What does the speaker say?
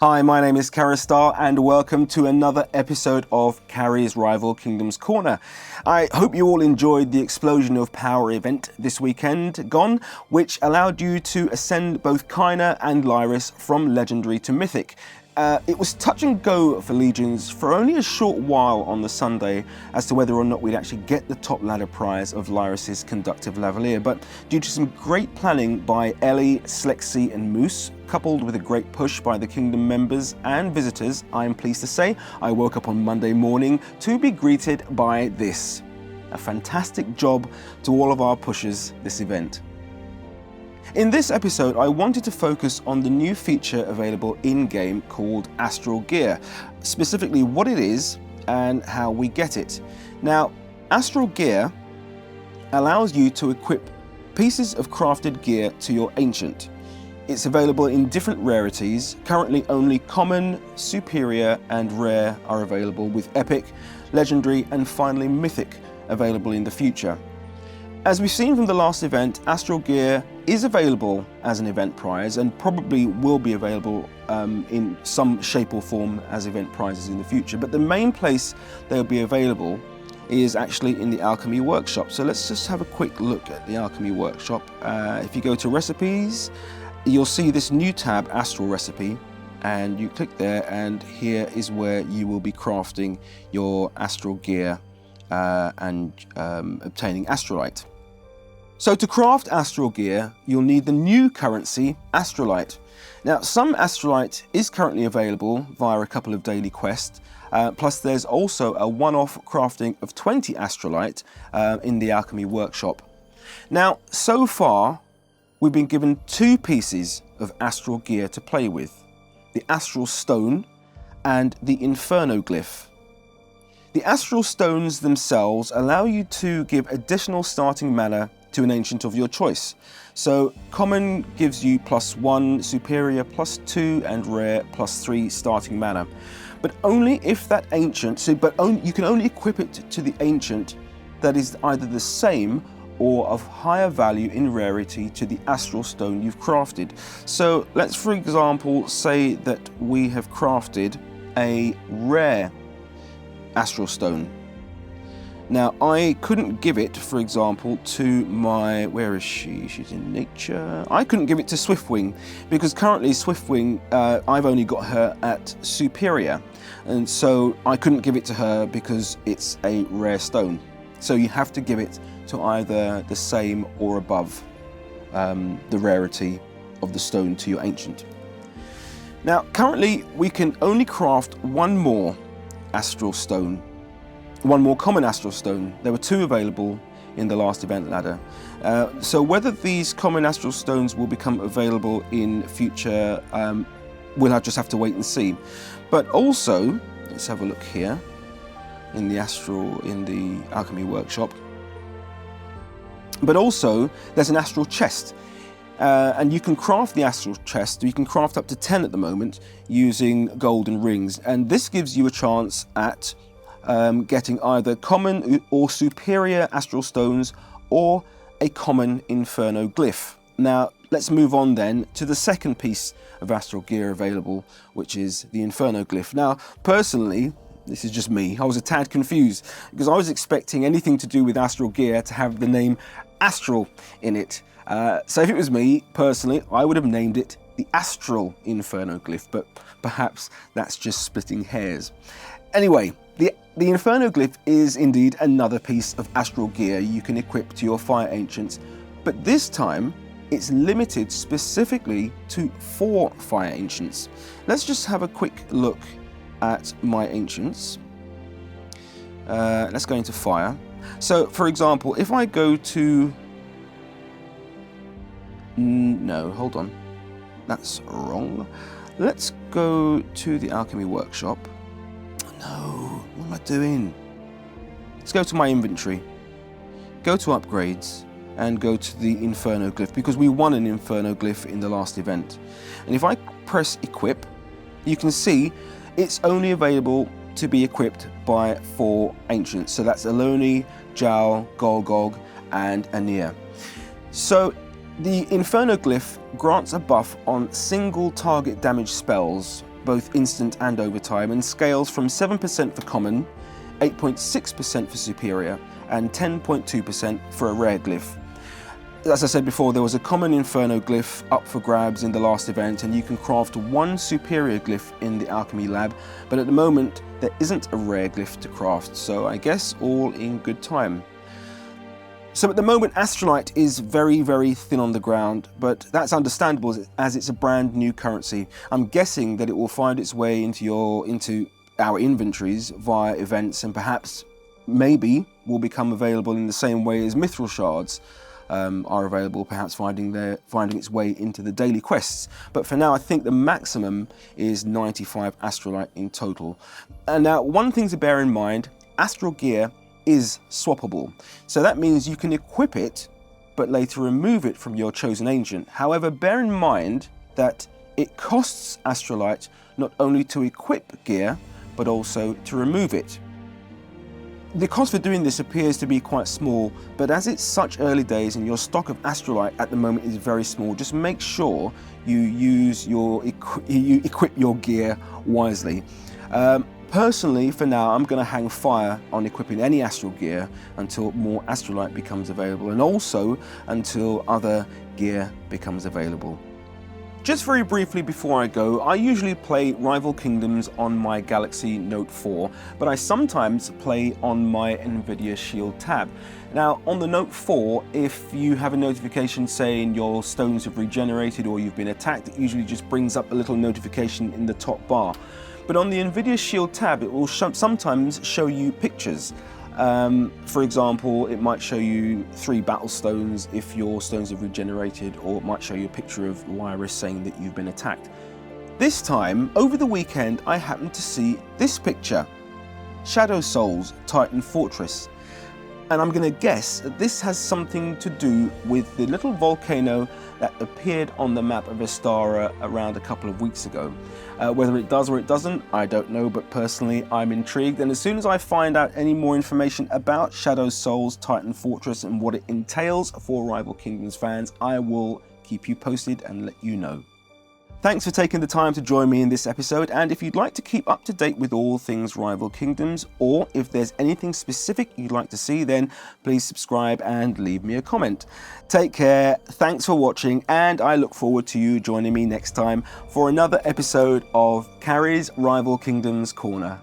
Hi, my name is Carystaal and welcome to another episode of Cary's Rival Kingdoms Corner. I hope you all enjoyed the Explosion of Power event this weekend gone, which allowed you to ascend both Kaina and Lyris from Legendary to Mythic. It was touch and go for Legions for only a short while on the Sunday as to whether or not we'd actually get the top ladder prize of Lyris's Conductive Lavalier, but due to some great planning by Ellie, Slexy and Moose, coupled with a great push by the Kingdom members and visitors, I am pleased to say I woke up on Monday morning to be greeted by this. A fantastic job to all of our pushers this event. In this episode, I wanted to focus on the new feature available in-game called Astral Gear, specifically what it is and how we get it. Now, Astral Gear allows you to equip pieces of crafted gear to your Ancient. It's available in different rarities. Currently only Common, Superior and Rare are available, with Epic, Legendary and finally Mythic available in the future. As we've seen from the last event, Astral Gear is available as an event prize and probably will be available in some shape or form as event prizes in the future. But the main place they'll be available is actually in the Alchemy Workshop. So let's just have a quick look at the Alchemy Workshop. If you go to Recipes, you'll see this new tab, Astral Recipe, and you click there and here is where you will be crafting your Astral Gear and obtaining Astralite. So to craft Astral Gear, you'll need the new currency, Astralite. Now, some Astralite is currently available via a couple of daily quests, plus there's also a one-off crafting of 20 Astralite in the Alchemy Workshop. Now, so far, we've been given two pieces of Astral Gear to play with, the Astral Stone and the Inferno Glyph. The Astral Stones themselves allow you to give additional starting mana to an Ancient of your choice. So Common gives you +1, Superior +2 and Rare +3 starting mana. But only if that Ancient, you can only equip it to the Ancient that is either the same or of higher value in rarity to the Astral Stone you've crafted. So let's for example say that we have crafted a rare Astral Stone. Now, I couldn't give it, for example, to my... where is she? She's in Nature. I couldn't give it to Swiftwing, because currently Swiftwing, I've only got her at Superior. And so I couldn't give it to her because it's a rare stone. So you have to give it to either the same or above the rarity of the stone to your Ancient. Now, currently we can only craft one more Astral Stone. One more common Astral Stone. There were two available in the last event ladder. So whether these common Astral Stones will become available in future, we'll just have to wait and see. But also, let's have a look here in the Alchemy Workshop. But also, there's an Astral Chest. And you can craft the Astral Chest, you can craft up to 10 at the moment using golden rings. And this gives you a chance at getting either common or superior Astral Stones or a common Inferno Glyph. Now, let's move on then to the second piece of Astral Gear available, which is the Inferno Glyph. Now, personally, this is just me, I was a tad confused because I was expecting anything to do with Astral Gear to have the name Astral in it. So if it was me, personally, I would have named it the Astral Inferno Glyph, but perhaps that's just splitting hairs. Anyway, the Inferno Glyph is indeed another piece of Astral Gear you can equip to your Fire Ancients, but this time it's limited specifically to 4 Fire Ancients. Let's just have a quick look at my Ancients. Let's go into Fire. So, for example, if I go to... No, hold on. That's wrong. Let's go to the Alchemy Workshop. No, what am I doing? Let's go to my inventory, go to upgrades, and go to the Inferno Glyph, because we won an Inferno Glyph in the last event. And if I press equip, you can see it's only available to be equipped by 4 Ancients. So that's Aloni, Jal, Golgog, and Anir. So the Inferno Glyph grants a buff on single target damage spells both instant and over time, and scales from 7% for common, 8.6% for superior, and 10.2% for a rare glyph. As I said before, there was a common Inferno Glyph up for grabs in the last event, and you can craft one superior glyph in the Alchemy Lab, but at the moment there isn't a rare glyph to craft, so I guess all in good time. So at the moment Astralite is very thin on the ground, but that's understandable as it's a brand new currency. I'm guessing that it will find its way into our inventories via events, and perhaps, maybe, will become available in the same way as Mithril Shards are available, perhaps finding its way into the daily quests. But for now, I think the maximum is 95 Astralite in total. And now, one thing to bear in mind, Astral Gear is swappable. So that means you can equip it, but later remove it from your chosen ancient. However, bear in mind that it costs Astralite not only to equip gear, but also to remove it. The cost for doing this appears to be quite small, but as it's such early days and your stock of Astralite at the moment is very small, just make sure you equip your gear wisely. Personally, for now, I'm going to hang fire on equipping any Astral Gear until more Astralite becomes available, and also until other gear becomes available. Just very briefly before I go, I usually play Rival Kingdoms on my Galaxy Note 4, but I sometimes play on my Nvidia Shield tab. Now, on the Note 4, if you have a notification saying your stones have regenerated or you've been attacked, it usually just brings up a little notification in the top bar. But on the Nvidia Shield tab, it will sometimes show you pictures. For example, it might show you 3 battle stones if your stones have regenerated, or it might show you a picture of Lyris saying that you've been attacked. This time, over the weekend, I happened to see this picture, Shadow Souls Titan Fortress. And I'm going to guess that this has something to do with the little volcano that appeared on the map of Astara around a couple of weeks ago. Whether it does or it doesn't, I don't know, but personally I'm intrigued, and as soon as I find out any more information about Shadow Souls Titan Fortress and what it entails for Rival Kingdoms fans, I will keep you posted and let you know. Thanks for taking the time to join me in this episode, and if you'd like to keep up to date with all things Rival Kingdoms, or if there's anything specific you'd like to see, then please subscribe and leave me a comment. Take care, thanks for watching, and I look forward to you joining me next time for another episode of Cary's Rival Kingdoms Corner.